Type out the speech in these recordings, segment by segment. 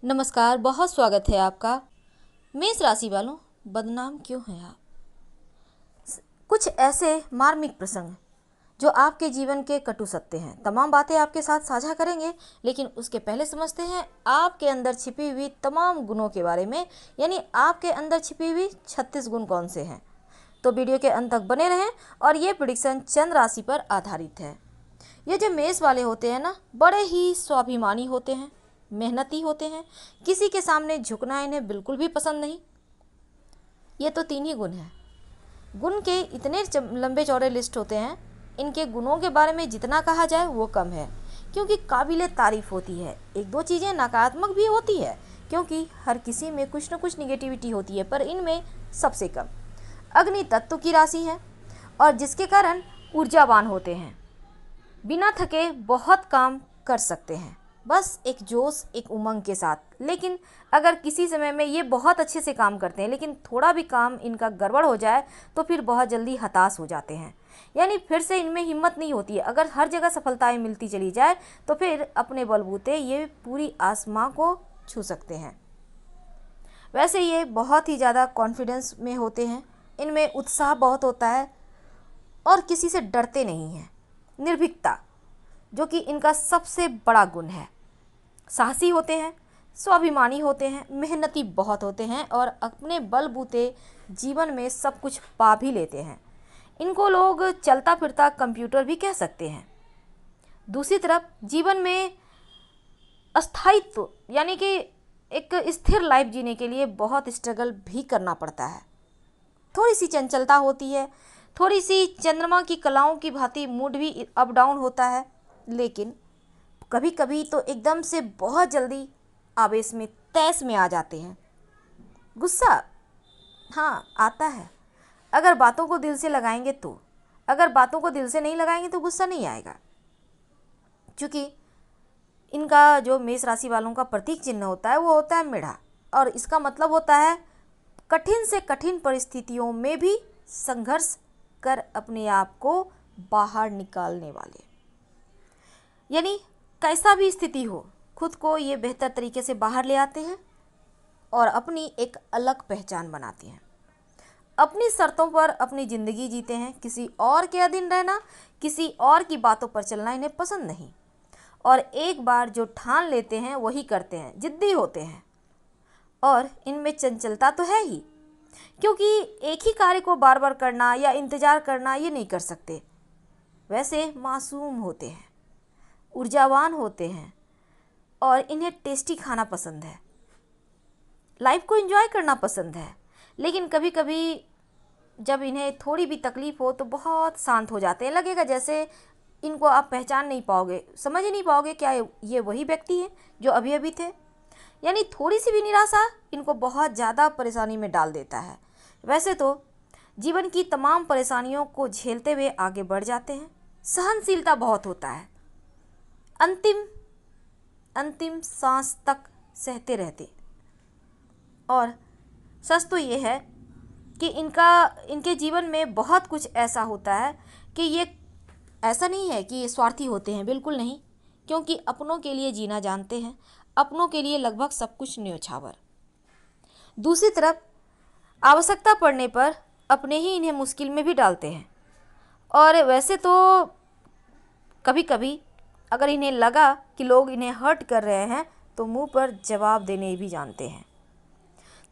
नमस्कार, बहुत स्वागत है आपका। मेष राशि वालों, बदनाम क्यों हैं आप? कुछ ऐसे मार्मिक प्रसंग जो आपके जीवन के कटु सत्य हैं, तमाम बातें आपके साथ साझा करेंगे। लेकिन उसके पहले समझते हैं आपके अंदर छिपी हुई तमाम गुणों के बारे में, यानी आपके अंदर छिपी हुई 36 गुण कौन से हैं। तो वीडियो के अंत तक बने रहें। और ये प्रेडिक्शन चंद्र राशि पर आधारित है। ये जो मेष वाले होते हैं ना, बड़े ही स्वाभिमानी होते हैं, मेहनती होते हैं, किसी के सामने झुकना इन्हें बिल्कुल भी पसंद नहीं। ये तो 3 ही गुण हैं। गुण के इतने लंबे चौड़े लिस्ट होते हैं, इनके गुणों के बारे में जितना कहा जाए वो कम है, क्योंकि काबिले तारीफ होती है। एक दो चीज़ें नकारात्मक भी होती है, क्योंकि हर किसी में कुछ न कुछ निगेटिविटी होती है, पर इनमें सबसे कम। अग्नि तत्व की राशि है और जिसके कारण ऊर्जावान होते हैं, बिना थके बहुत काम कर सकते हैं, बस एक जोश एक उमंग के साथ। लेकिन अगर किसी समय में ये बहुत अच्छे से काम करते हैं, लेकिन थोड़ा भी काम इनका गड़बड़ हो जाए तो फिर बहुत जल्दी हताश हो जाते हैं, यानी फिर से इनमें हिम्मत नहीं होती है। अगर हर जगह सफलताएं मिलती चली जाए तो फिर अपने बलबूते ये पूरी आसमां को छू सकते हैं। वैसे ये बहुत ही ज़्यादा कॉन्फिडेंस में होते हैं, इनमें उत्साह बहुत होता है और किसी से डरते नहीं हैं। निर्भीकता जो कि इनका सबसे बड़ा गुण है। साहसी होते हैं, स्वाभिमानी होते हैं, मेहनती बहुत होते हैं और अपने बलबूते जीवन में सब कुछ पा भी लेते हैं। इनको लोग चलता फिरता कंप्यूटर भी कह सकते हैं। दूसरी तरफ जीवन में अस्थायित्व यानी कि एक स्थिर लाइफ जीने के लिए बहुत स्ट्रगल भी करना पड़ता है। थोड़ी सी चंचलता होती है, थोड़ी सी चंद्रमा की कलाओं की भांति मूड भी अप डाउन होता है। लेकिन कभी कभी तो एकदम से बहुत जल्दी आवेश में तैश में आ जाते हैं। गुस्सा हाँ आता है, अगर बातों को दिल से लगाएंगे तो। अगर बातों को दिल से नहीं लगाएंगे तो गुस्सा नहीं आएगा। क्योंकि इनका जो मेष राशि वालों का प्रतीक चिन्ह होता है वो होता है मेढ़ा, और इसका मतलब होता है कठिन से कठिन परिस्थितियों में भी संघर्ष कर अपने आप को बाहर निकालने वाले। यानी कैसा भी स्थिति हो, खुद को ये बेहतर तरीके से बाहर ले आते हैं और अपनी एक अलग पहचान बनाते हैं। अपनी शर्तों पर अपनी ज़िंदगी जीते हैं। किसी और के अधीन रहना, किसी और की बातों पर चलना इन्हें पसंद नहीं। और एक बार जो ठान लेते हैं वही करते हैं, जिद्दी होते हैं। और इनमें चंचलता तो है ही, क्योंकि एक ही कार्य को बार बार करना या इंतज़ार करना ये नहीं कर सकते। वैसे मासूम होते हैं, ऊर्जावान होते हैं और इन्हें टेस्टी खाना पसंद है, लाइफ को एंजॉय करना पसंद है। लेकिन कभी कभी जब इन्हें थोड़ी भी तकलीफ हो तो बहुत शांत हो जाते हैं। लगेगा जैसे इनको आप पहचान नहीं पाओगे, समझ ही नहीं पाओगे क्या ये वही व्यक्ति है जो अभी अभी थे। यानी थोड़ी सी भी निराशा इनको बहुत ज़्यादा परेशानी में डाल देता है। वैसे तो जीवन की तमाम परेशानियों को झेलते हुए आगे बढ़ जाते हैं। सहनशीलता बहुत होता है, अंतिम सांस तक सहते रहते। और सच तो ये है कि इनके जीवन में बहुत कुछ ऐसा होता है कि ये ऐसा नहीं है कि ये स्वार्थी होते हैं, बिल्कुल नहीं। क्योंकि अपनों के लिए जीना जानते हैं, अपनों के लिए लगभग सब कुछ न्योछावर। दूसरी तरफ आवश्यकता पड़ने पर अपने ही इन्हें मुश्किल में भी डालते हैं। और वैसे तो कभी कभी अगर इन्हें लगा कि लोग इन्हें हर्ट कर रहे हैं तो मुंह पर जवाब देने भी जानते हैं।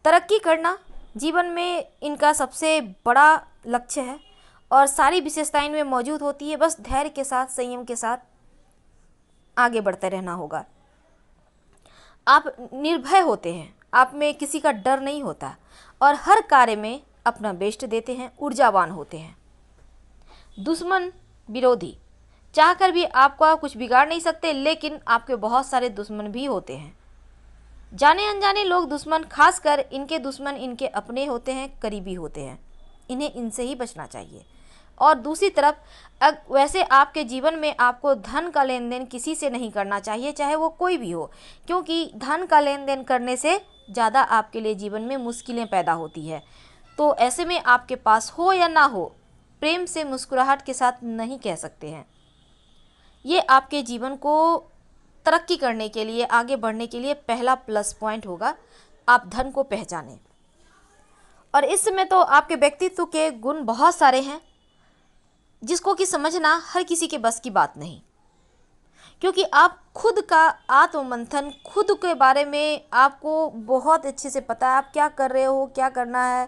तरक्की करना जीवन में इनका सबसे बड़ा लक्ष्य है और सारी विशेषताएं इनमें मौजूद होती है। बस धैर्य के साथ, संयम के साथ आगे बढ़ते रहना होगा। आप निर्भय होते हैं, आप में किसी का डर नहीं होता और हर कार्य में अपना बेस्ट देते हैं, ऊर्जावान होते हैं। दुश्मन विरोधी चाहकर भी आपका कुछ बिगाड़ नहीं सकते, लेकिन आपके बहुत सारे दुश्मन भी होते हैं। जाने अनजाने लोग दुश्मन, खासकर इनके दुश्मन इनके अपने होते हैं, करीबी होते हैं। इन्हें इनसे ही बचना चाहिए। और दूसरी तरफ वैसे आपके जीवन में आपको धन का लेन देन किसी से नहीं करना चाहिए, चाहे वो कोई भी हो, क्योंकि धन का लेन देन करने से ज़्यादा आपके लिए जीवन में मुश्किलें पैदा होती है। तो ऐसे में आपके पास हो या ना हो, प्रेम से मुस्कुराहट के साथ नहीं कह सकते हैं। ये आपके जीवन को तरक्की करने के लिए, आगे बढ़ने के लिए पहला प्लस पॉइंट होगा, आप धन को पहचानें। और इस समय तो आपके व्यक्तित्व के गुण बहुत सारे हैं जिसको कि समझना हर किसी के बस की बात नहीं, क्योंकि आप खुद का आत्ममंथन, खुद के बारे में आपको बहुत अच्छे से पता है, आप क्या कर रहे हो, क्या करना है।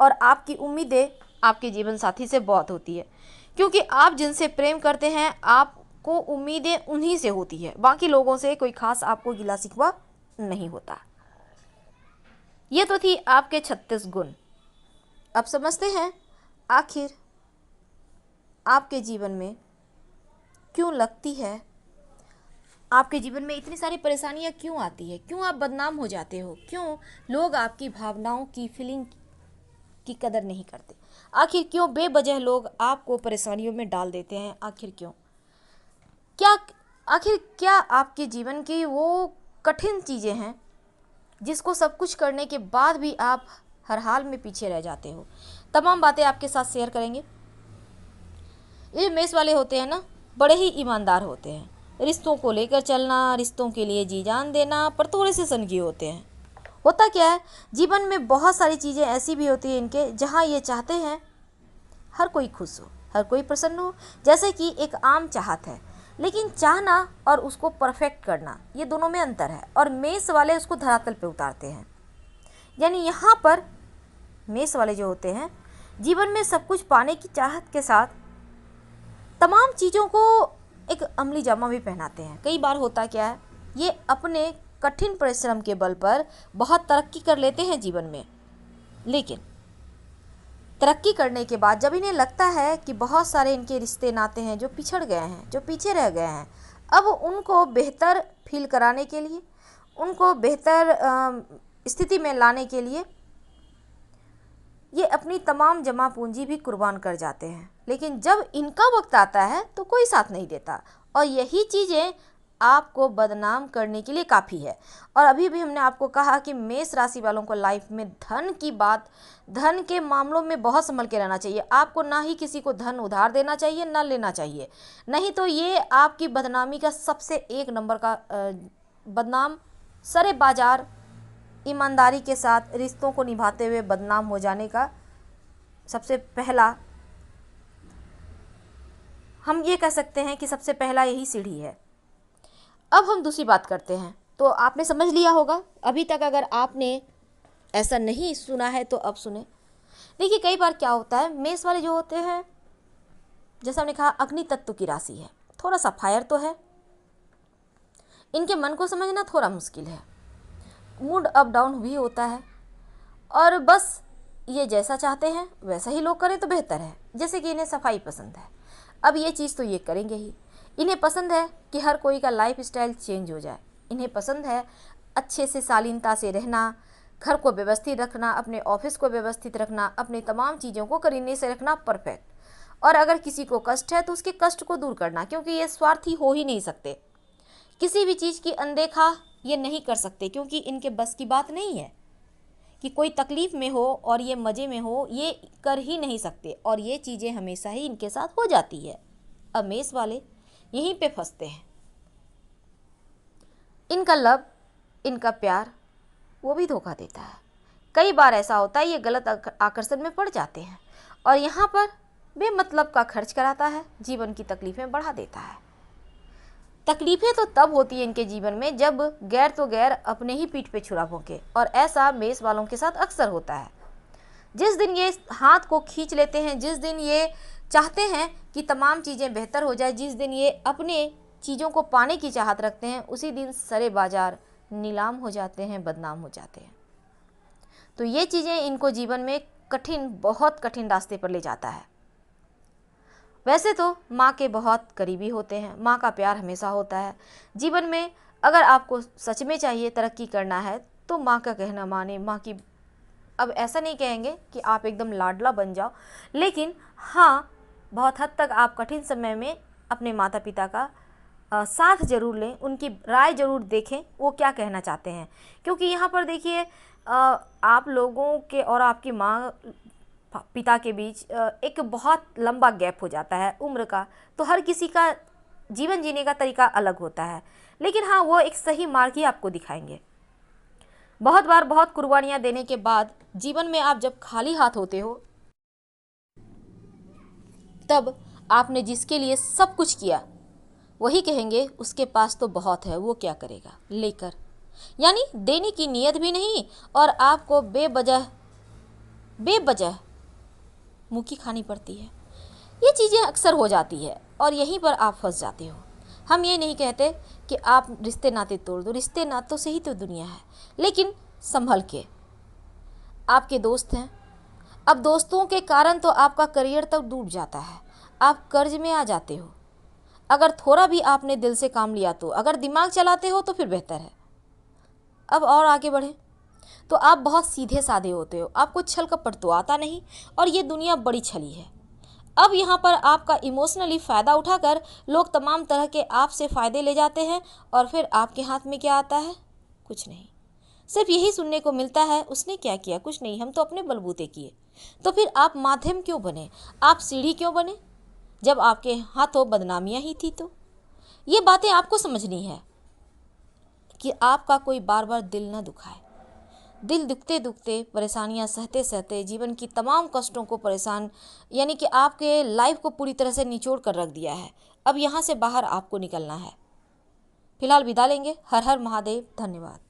और आपकी उम्मीदें आपके जीवन साथी से बहुत होती है, क्योंकि आप जिनसे प्रेम करते हैं आपको उम्मीदें उन्हीं से होती है, बाकी लोगों से कोई खास आपको गिला शिकवा नहीं होता। ये तो थी आपके 36 गुण। अब समझते हैं आखिर आपके जीवन में क्यों लगती है, आपके जीवन में इतनी सारी परेशानियां क्यों आती है, क्यों आप बदनाम हो जाते हो, क्यों लोग आपकी भावनाओं की, फीलिंग की कदर नहीं करते, आखिर क्यों बेवजह लोग आपको परेशानियों में डाल देते हैं, आखिर क्यों, क्या आपके जीवन की वो कठिन चीज़ें हैं जिसको सब कुछ करने के बाद भी आप हर हाल में पीछे रह जाते हो। तमाम बातें आपके साथ शेयर करेंगे। ये मेष वाले होते हैं ना, बड़े ही ईमानदार होते हैं, रिश्तों को लेकर चलना, रिश्तों के लिए जी जान देना, पर थोड़े से सनकी होते हैं। होता क्या है, जीवन में बहुत सारी चीज़ें ऐसी भी होती हैं इनके, जहाँ ये चाहते हैं हर कोई खुश हो, हर कोई प्रसन्न हो, जैसे कि एक आम चाहत है, लेकिन चाहना और उसको परफेक्ट करना, ये दोनों में अंतर है, और मेष वाले उसको धरातल पे उतारते हैं। यानी यहाँ पर मेष वाले जो होते हैं, जीवन में सब कुछ पाने की चाहत के साथ तमाम चीज़ों को एक अमली जामा भी पहनाते हैं। कई बार होता क्या है, ये अपने कठिन परिश्रम के बल पर बहुत तरक्की कर लेते हैं जीवन में, लेकिन तरक्की करने के बाद जब इन्हें लगता है कि बहुत सारे इनके रिश्ते नाते हैं जो पिछड़ गए हैं, जो पीछे रह गए हैं, अब उनको बेहतर फील कराने के लिए, उनको बेहतर स्थिति में लाने के लिए ये अपनी तमाम जमा पूंजी भी कुर्बान कर जाते हैं। लेकिन जब इनका वक्त आता है तो कोई साथ नहीं देता, और यही चीज़ें आपको बदनाम करने के लिए काफ़ी है। और अभी भी हमने आपको कहा कि मेष राशि वालों को लाइफ में धन की बात, धन के मामलों में बहुत संभल के रहना चाहिए। आपको ना ही किसी को धन उधार देना चाहिए, ना लेना चाहिए, नहीं तो ये आपकी बदनामी का सबसे एक नंबर का बदनाम, सरे बाजार ईमानदारी के साथ रिश्तों को निभाते हुए बदनाम हो जाने का सबसे पहला, हम ये कह सकते हैं कि सबसे पहला यही सीढ़ी है। अब हम दूसरी बात करते हैं। तो आपने समझ लिया होगा, अभी तक अगर आपने ऐसा नहीं सुना है तो अब सुने। देखिए, कई बार क्या होता है, मेष वाले जो होते हैं, जैसा हमने कहा, अग्नि तत्व की राशि है, थोड़ा सा फायर तो है, इनके मन को समझना थोड़ा मुश्किल है, मूड अप डाउन भी होता है, और बस ये जैसा चाहते हैं वैसा ही लोग करें तो बेहतर है। जैसे कि इन्हें सफाई पसंद है, अब ये चीज़ तो ये करेंगे ही। इन्हें पसंद है कि हर कोई का लाइफ स्टाइल चेंज हो जाए, इन्हें पसंद है अच्छे से शालीनता से रहना, घर को व्यवस्थित रखना, अपने ऑफिस को व्यवस्थित रखना, अपने तमाम चीज़ों को करीने से रखना परफेक्ट। और अगर किसी को कष्ट है तो उसके कष्ट को दूर करना, क्योंकि ये स्वार्थी हो ही नहीं सकते, किसी भी चीज़ की अनदेखा ये नहीं कर सकते, क्योंकि इनके बस की बात नहीं है कि कोई तकलीफ़ में हो और ये मज़े में हो, ये कर ही नहीं सकते, और ये चीज़ें हमेशा ही इनके साथ हो जाती है। अब मेष वाले यहीं पे फंसते हैं, इनका लव, इनका प्यार वो भी धोखा देता है। कई बार ऐसा होता है, ये गलत आकर्षण में पड़ जाते हैं, और यहाँ पर बेमतलब का खर्च कराता है, जीवन की तकलीफ़ें बढ़ा देता है। तकलीफ़ें तो तब होती है इनके जीवन में जब गैर तो गैर अपने ही पीठ पे छुरा भोंके, और ऐसा मेष वालों के साथ अक्सर होता है। जिस दिन ये हाथ को खींच लेते हैं, जिस दिन ये चाहते हैं कि तमाम चीज़ें बेहतर हो जाए, जिस दिन ये अपने चीज़ों को पाने की चाहत रखते हैं, उसी दिन सरे बाजार नीलाम हो जाते हैं, बदनाम हो जाते हैं। तो ये चीज़ें इनको जीवन में कठिन, बहुत कठिन रास्ते पर ले जाता है। वैसे तो माँ के बहुत करीबी होते हैं, माँ का प्यार हमेशा होता है जीवन में। अगर आपको सच में चाहिए तरक्की करना है तो माँ का कहना माने, माँ की, अब ऐसा नहीं कहेंगे कि आप एकदम लाडला बन जाओ, लेकिन हाँ, बहुत हद तक आप कठिन समय में अपने माता पिता का साथ ज़रूर लें, उनकी राय ज़रूर देखें वो क्या कहना चाहते हैं। क्योंकि यहाँ पर देखिए, आप लोगों के और आपकी माँ पिता के बीच एक बहुत लंबा गैप हो जाता है उम्र का, तो हर किसी का जीवन जीने का तरीका अलग होता है। लेकिन हाँ, वो एक सही मार्ग ही आपको दिखाएंगे। बहुत बार बहुत कुर्बानियाँ देने के बाद जीवन में आप जब खाली हाथ होते हो, तब आपने जिसके लिए सब कुछ किया वही कहेंगे उसके पास तो बहुत है, वो क्या करेगा लेकर। यानी देने की नीयत भी नहीं और आपको बेवजह बेवजह मुँह की खानी पड़ती है। ये चीज़ें अक्सर हो जाती है और यहीं पर आप फंस जाते हो। हम ये नहीं कहते कि आप रिश्ते नाते तोड़ दो, रिश्ते नातों से ही तो दुनिया है, लेकिन संभल के। आपके दोस्त हैं, अब दोस्तों के कारण तो आपका करियर तक डूब जाता है, आप कर्ज में आ जाते हो। अगर थोड़ा भी आपने दिल से काम लिया तो, अगर दिमाग चलाते हो तो फिर बेहतर है। अब और आगे बढ़े तो आप बहुत सीधे साधे होते हो, आपको छल कपट तो आता नहीं और ये दुनिया बड़ी छली है। अब यहाँ पर आपका इमोशनली फ़ायदा उठाकर लोग तमाम तरह के आपसे फ़ायदे ले जाते हैं और फिर आपके हाथ में क्या आता है? कुछ नहीं। सिर्फ यही सुनने को मिलता है, उसने क्या किया? कुछ नहीं, हम तो अपने बलबूते किए। तो फिर आप माध्यम क्यों बने? आप सीढ़ी क्यों बने जब आपके हाथों बदनामियाँ ही थी? तो ये बातें आपको समझनी है कि आपका कोई बार बार दिल न दुखाए। दिल दुखते दुखते, परेशानियां सहते सहते, जीवन की तमाम कष्टों को परेशान, यानी कि आपके लाइफ को पूरी तरह से निचोड़ कर रख दिया है। अब यहाँ से बाहर आपको निकलना है। फिलहाल विदा लेंगे। हर हर महादेव। धन्यवाद।